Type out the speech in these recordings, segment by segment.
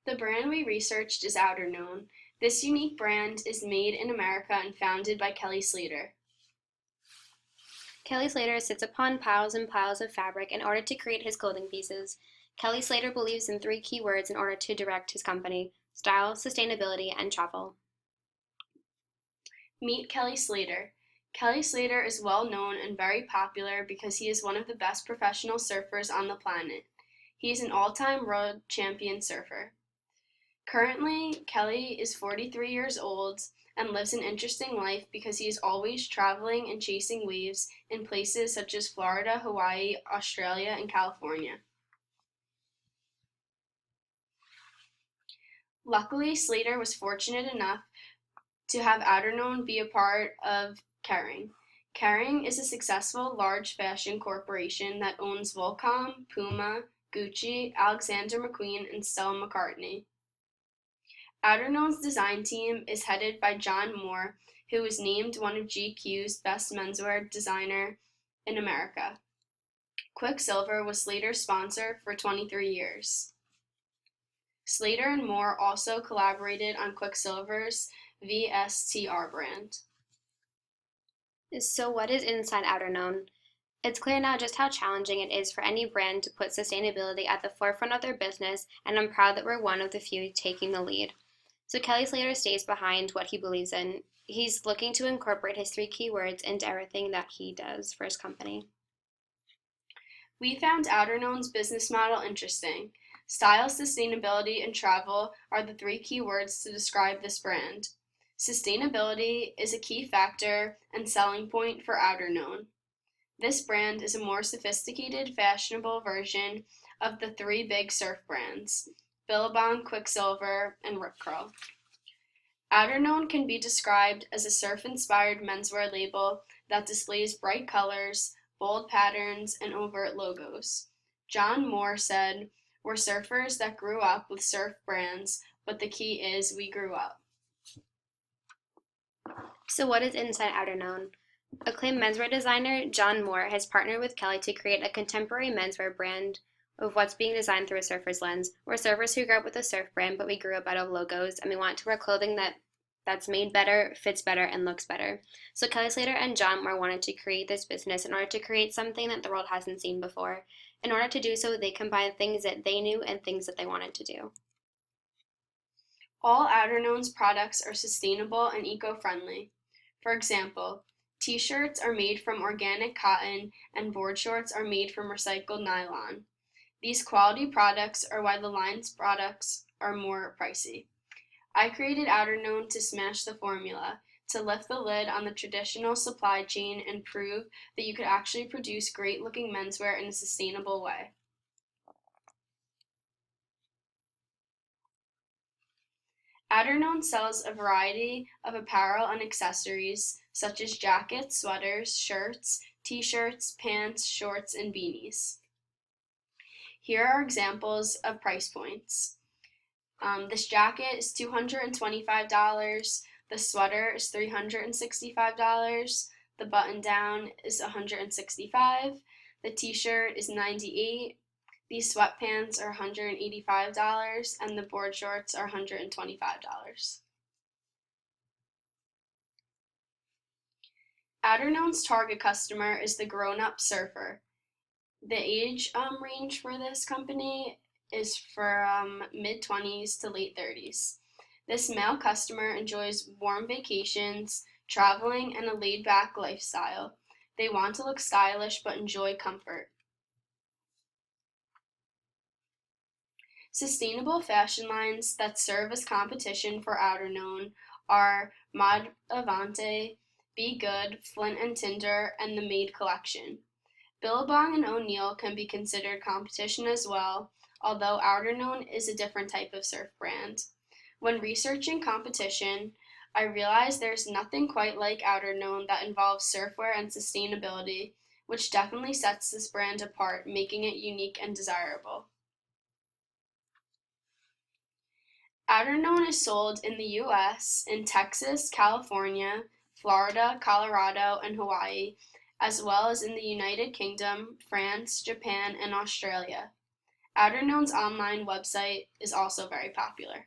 The brand we researched is Outerknown. This unique brand is made in America and founded by Kelly Slater. Kelly Slater sits upon piles and piles of fabric in order to create his clothing pieces. Kelly Slater believes in three key words in order to direct his company: style, sustainability, and travel. Meet Kelly Slater. Kelly Slater is well known and very popular because he is one of the best professional surfers on the planet. He is an all-time world champion surfer. Currently, Kelly is 43 years old and lives an interesting life because he is always traveling and chasing waves in places such as Florida, Hawaii, Australia, and California. Luckily, Slater was fortunate enough to have Outerknown be a part of Kering. Kering is a successful large fashion corporation that owns Volcom, Puma, Gucci, Alexander McQueen, and Stella McCartney. Outerknown's design team is headed by John Moore, who was named one of GQ's best menswear designer in America. Quiksilver was Slater's sponsor for 23 years. Slater and Moore also collaborated on Quiksilver's VSTR brand. So, what is inside Outerknown? It's clear now just how challenging it is for any brand to put sustainability at the forefront of their business, and I'm proud that we're one of the few taking the lead. So Kelly Slater stays behind what he believes in. He's looking to incorporate his three key words into everything that he does for his company. We found Outerknown's business model interesting. Style, sustainability, and travel are the three key words to describe this brand. Sustainability is a key factor and selling point for Outerknown. This brand is a more sophisticated, fashionable version of the three big surf brands: Billabong, Quiksilver, and Rip Curl. Outerknown can be described as a surf-inspired menswear label that displays bright colors, bold patterns, and overt logos. John Moore said, "We're surfers that grew up with surf brands, but the key is we grew up." So what is inside Outerknown? Acclaimed menswear designer John Moore has partnered with Kelly to create a contemporary menswear brand of what's being designed through a surfer's lens. We're surfers who grew up with a surf brand, but we grew up out of logos, and we want to wear clothing that's made better, fits better, and looks better. So Kelly Slater and John Moore wanted to create this business in order to create something that the world hasn't seen before. In order to do so, they combined things that they knew and things that they wanted to do. All Outerknown's products are sustainable and eco-friendly. For example, t-shirts are made from organic cotton and board shorts are made from recycled nylon. These quality products are why the line's products are more pricey. I created Outerknown to smash the formula, to lift the lid on the traditional supply chain and prove that you could actually produce great-looking menswear in a sustainable way. Outerknown sells a variety of apparel and accessories such as jackets, sweaters, shirts, t-shirts, pants, shorts, and beanies. Here are examples of price points. This jacket is $225, the sweater is $365, the button down is $165, the t-shirt is $98, these sweatpants are $185, and the board shorts are $125. Outerknown's target customer is the grown-up surfer. The age range for this company is from mid-20s to late 30s. This male customer enjoys warm vacations, traveling, and a laid-back lifestyle. They want to look stylish but enjoy comfort. Sustainable fashion lines that serve as competition for Outerknown are Mod Avante, Be Good, Flint and Tinder, and the Maid Collection. Billabong and O'Neill can be considered competition as well, although Outerknown is a different type of surf brand. When researching competition, I realized there's nothing quite like Outerknown that involves surfwear and sustainability, which definitely sets this brand apart, making it unique and desirable. Outerknown is sold in the U.S., in Texas, California, Florida, Colorado, and Hawaii, as well as in the United Kingdom, France, Japan, and Australia. Outerknown's online website is also very popular.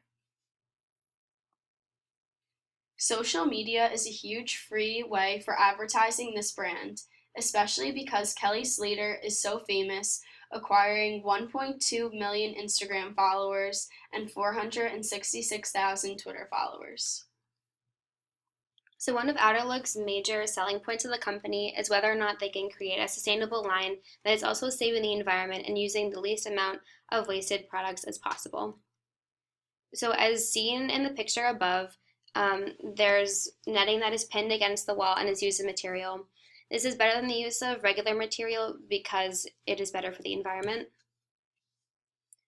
Social media is a huge free way for advertising this brand, especially because Kelly Slater is so famous, acquiring 1.2 million Instagram followers and 466,000 Twitter followers. So one of Outerlook's major selling points of the company is whether or not they can create a sustainable line that is also saving the environment and using the least amount of wasted products as possible. So as seen in the picture above, there's netting that is pinned against the wall and is used as material. This is better than the use of regular material because it is better for the environment.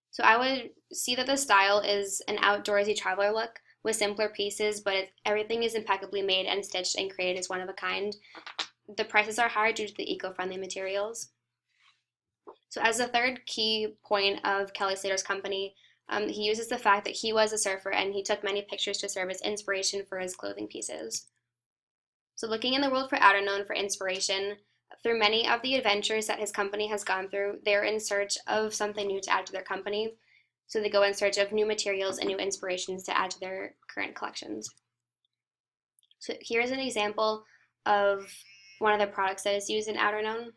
So I would see that the style is an outdoorsy traveler look with simpler pieces, but everything is impeccably made and stitched and created as one of a kind. The prices are higher due to the eco-friendly materials. So as a third key point of Kelly Slater's company, he uses the fact that he was a surfer and he took many pictures to serve as inspiration for his clothing pieces. So looking in the world for Outerknown for inspiration, through many of the adventures that his company has gone through, they're in search of something new to add to their company. So they go in search of new materials and new inspirations to add to their current collections. So here's an example of one of the products that is used in Outerknown.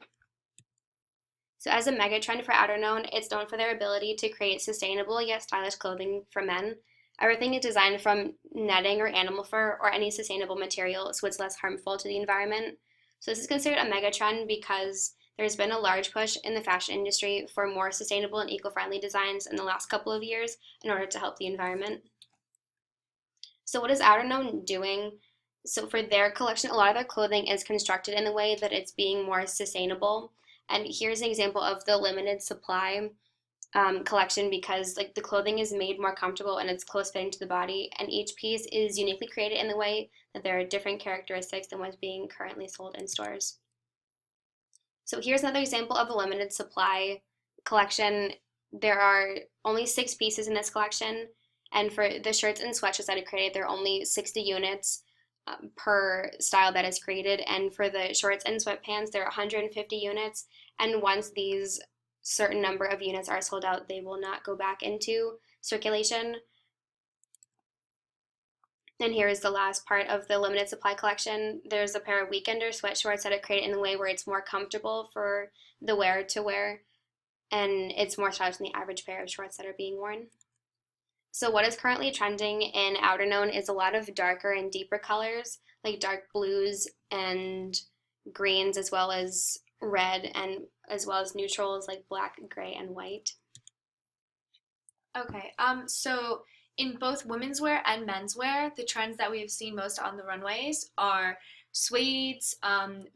So as a mega trend for Outerknown, it's known for their ability to create sustainable yet stylish clothing for men. Everything is designed from netting or animal fur or any sustainable material so it's less harmful to the environment. So this is considered a mega trend because there's been a large push in the fashion industry for more sustainable and eco-friendly designs in the last couple of years in order to help the environment. So what is Outerknown doing? So for their collection, a lot of their clothing is constructed in the way that it's being more sustainable. And here's an example of the limited supply collection because like the clothing is made more comfortable and it's close fitting to the body, and each piece is uniquely created in the way that there are different characteristics than what's being currently sold in stores. So here's another example of a limited supply collection. There are only 6 pieces in this collection, and for the shirts and sweatshirts that are created, there are only 60 units per style that is created, and for the shorts and sweatpants, there are 150 units, and once these certain number of units are sold out, they will not go back into circulation. And here is the last part of the limited supply collection. There's a pair of weekender sweatshorts that are created in a way where it's more comfortable for the wearer to wear, and it's more stylish than the average pair of shorts that are being worn. So what is currently trending in Outerknown is a lot of darker and deeper colors, like dark blues and greens, as well as red, and as well as neutrals like black, gray, and white. Okay, so in both women's wear and men's wear, the trends that we have seen most on the runways are suedes,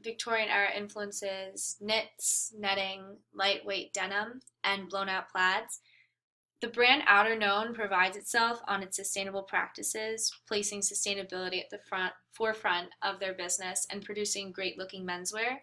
Victorian era influences, knits, netting, lightweight denim, and blown out plaids. The brand Outerknown prides itself on its sustainable practices, placing sustainability at the forefront of their business and producing great looking menswear.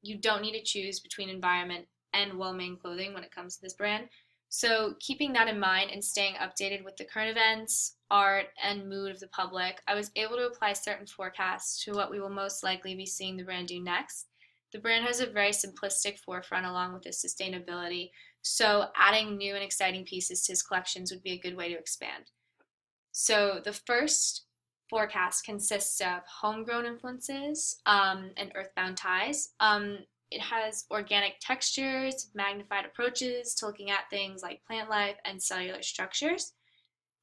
You don't need to choose between environment and well-made clothing when it comes to this brand. So keeping that in mind and staying updated with the current events, art, and mood of the public, I was able to apply certain forecasts to what we will most likely be seeing the brand do next. The brand has a very simplistic forefront along with its sustainability, so adding new and exciting pieces to his collections would be a good way to expand. So the first forecast consists of homegrown influences and earthbound ties. It has organic textures, magnified approaches to looking at things like plant life and cellular structures.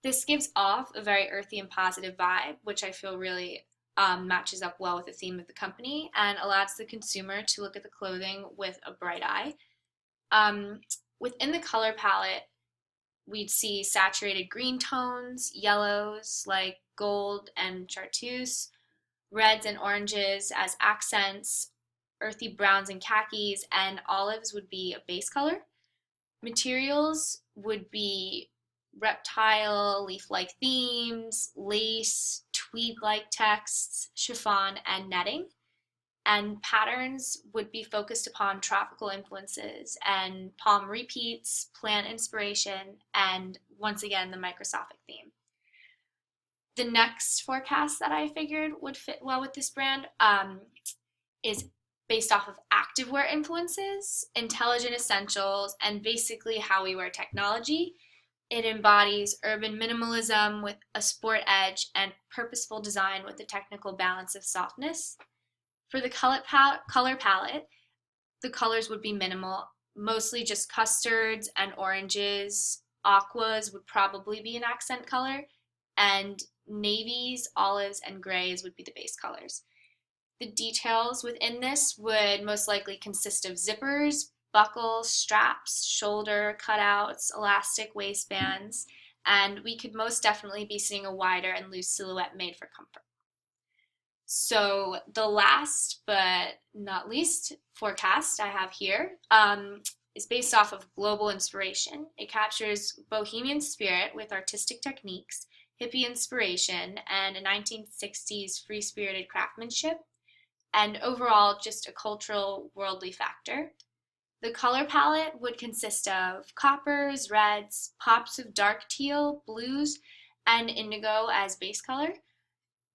This gives off a very earthy and positive vibe, which I feel really matches up well with the theme of the company and allows the consumer to look at the clothing with a bright eye. Within the color palette, we'd see saturated green tones, yellows like gold and chartreuse, reds and oranges as accents, earthy browns and khakis, and olives would be a base color. Materials would be reptile, leaf-like themes, lace, tweed-like texts, chiffon, and netting. And patterns would be focused upon tropical influences and palm repeats, plant inspiration, and once again, the microscopic theme. The next forecast that I figured would fit well with this brand is based off of activewear influences, intelligent essentials, and basically how we wear technology. It embodies urban minimalism with a sport edge and purposeful design with a technical balance of softness. For the color palette, the colors would be minimal, mostly just custards and oranges. Aquas would probably be an accent color, and navies, olives, and grays would be the base colors. The details within this would most likely consist of zippers, buckles, straps, shoulder cutouts, elastic waistbands, and we could most definitely be seeing a wider and loose silhouette made for comfort. So the last but not least forecast I have here is based off of global inspiration. It captures bohemian spirit with artistic techniques, hippie inspiration, and a 1960s free-spirited craftsmanship, and overall just a cultural, worldly factor. The color palette would consist of coppers, reds, pops of dark teal, blues, and indigo as base color,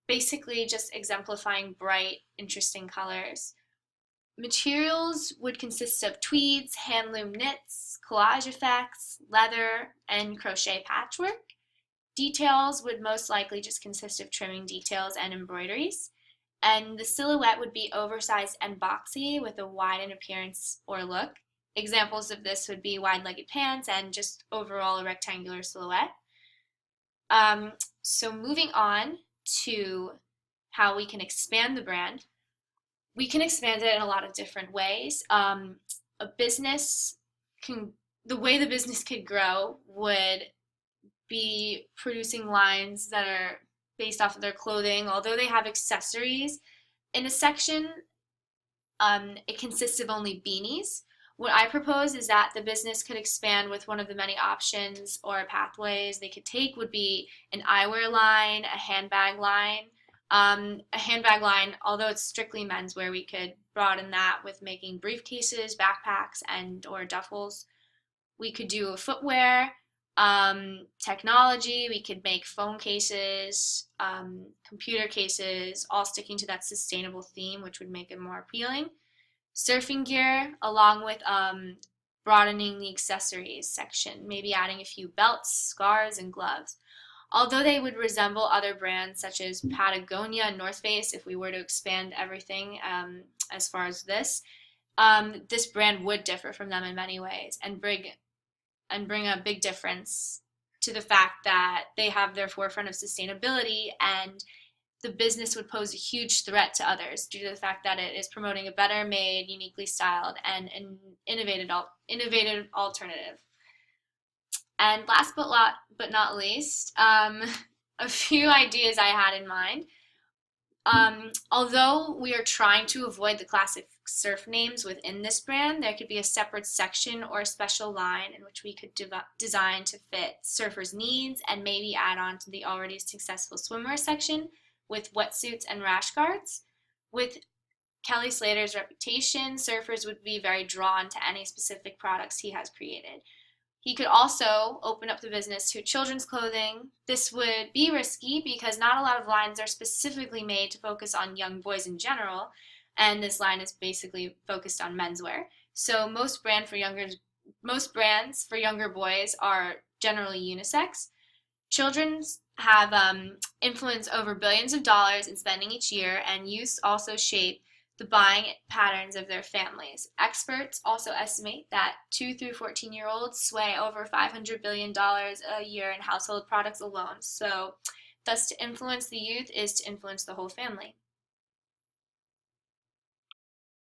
basically just exemplifying bright, interesting colors. Materials would consist of tweeds, handloom knits, collage effects, leather, and crochet patchwork. Details would most likely just consist of trimming details and embroideries. And the silhouette would be oversized and boxy with a wide in appearance or look. Examples of this would be wide-legged pants and just overall a rectangular silhouette. So moving on to how we can expand the brand. We can expand it in a lot of different ways. The way the business could grow would be producing lines that are based off of their clothing. Although they have accessories in a section, it consists of only beanies. What I propose is that the business could expand with one of the many options or pathways they could take would be an eyewear line, a handbag line. A handbag line, although it's strictly menswear, we could broaden that with making briefcases, backpacks, and or duffels. We could do a footwear, technology. We could make phone cases, computer cases, all sticking to that sustainable theme, which would make it more appealing. Surfing gear, along with broadening the accessories section, maybe adding a few belts, scarves, and gloves. Although they would resemble other brands such as Patagonia and North Face, if we were to expand everything as far as this brand would differ from them in many ways and bring a big difference to the fact that they have their forefront of sustainability, and the business would pose a huge threat to others due to the fact that it is promoting a better made, uniquely styled, and an innovative alternative. And last but not least, a few ideas I had in mind. Although we are trying to avoid the classic surf names within this brand, there could be a separate section or a special line in which we could design to fit surfers' needs and maybe add on to the already successful swimwear section with wetsuits and rash guards. With Kelly Slater's reputation, surfers would be very drawn to any specific products he has created. He could also open up the business to children's clothing. This would be risky because not a lot of lines are specifically made to focus on young boys in general, and this line is basically focused on menswear. So most brands for younger boys are generally unisex. Children's have influence over billions of dollars in spending each year, and youth also shape the buying patterns of their families. Experts also estimate that 2 through 14-year-olds sway over $500 billion a year in household products alone. So thus to influence the youth is to influence the whole family.